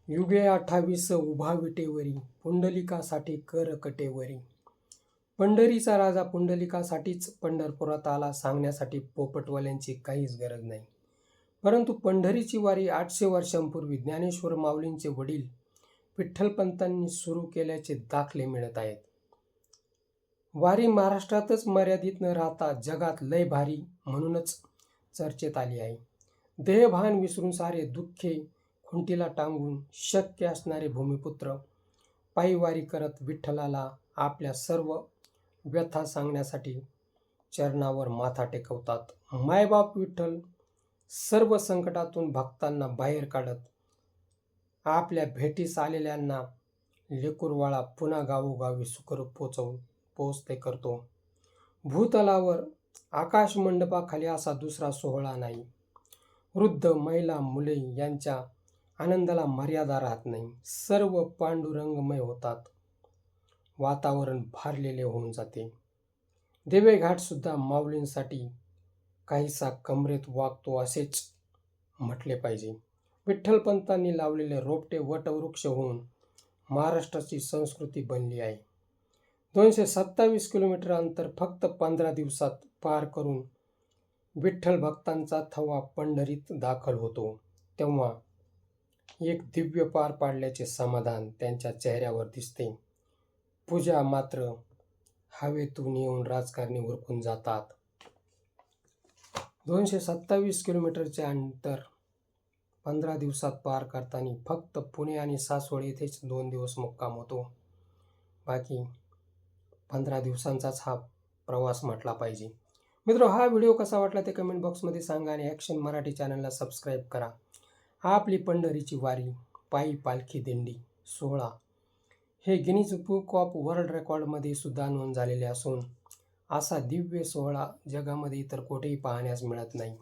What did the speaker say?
युगे 28 उभा विटेवरी, पुंडलिकासाठी कर कटेवरी. पंढरीचा राजा पुंडलिकासाठीच पंढरपुरात आला सांगण्यासाठी पोपटवाल्यांची काहीच गरज नाही. परंतु पंढरीची वारी 800 वर्षांपूर्वी ज्ञानेश्वर माऊलींचे वडील विठ्ठलपंतांनी सुरू केल्याचे दाखले मिळत आहेत. वारी महाराष्ट्रातच मर्यादित न राहता जगात लय भारी म्हणूनच चर्चेत आली आहे. देहभान विसरून सारे दुःखे खुंटीला टांगून शक्य असणारे भूमिपुत्र पायी वारी करत विठ्ठलाला आपल्या सर्व व्यथा सांगण्यासाठी चरणावर माथा टेकवतात. मायबाप विठ्ठल सर्व संकटातून भक्तांना बाहेर काढत आपल्या भेटीस आलेल्यांना लेकुरवाळा पुन्हा गावोगावी सुखरूप पोचते करतो. भूतलावर आकाश मंडपाखाली असा दुसरा सोहळा नाही. वृद्ध, महिला, मुले यांच्या आनंदाला मर्यादा राहत नाही. सर्व पांडुरंगमय होतात. वातावरण भारलेले होऊन जाते. दिवेघाट सुद्धा माऊलींसाठी काहीसा कमरेत वागतो असेच म्हटले पाहिजे. विठ्ठलपंतांनी लावलेले रोपटे वटवृक्ष होऊन महाराष्ट्राची संस्कृती बनली आहे. 227 किलोमीटर अंतर फक्त 15 दिवसात पार करून विठ्ठल भक्तांचा थवा पंढरीत दाखल होतो तेव्हा एक दिव्य पार पाडल्याचे समाधान त्यांच्या चेहऱ्यावर दिसते. पूजा मात्र हवेतून येऊन राजकारणी उरकून जातात. 227 किलोमीटरचे अंतर 15 दिवसात पार करताना फक्त पुणे आणि सासवड येथेच 2 दिवस मुक्काम होतो. बाकी 15 दिवसांचाच हा प्रवास म्हटला पाहिजे. मित्र, हा व्हिडिओ कसा वाटला ते कमेंट बॉक्समध्ये सांगा आणि ॲक्शन मराठी चॅनलला सबस्क्राईब करा. आपली पंढरीची वारी पायी पालखी दिंडी सोहळा हे गिनीज बुक ऑफ वर्ल्ड रेकॉर्डमध्ये सुद्धा नोंद झालेले असून असा दिव्य सोहळा जगामध्ये इतर कुठेही पाहण्यास मिळत नाही.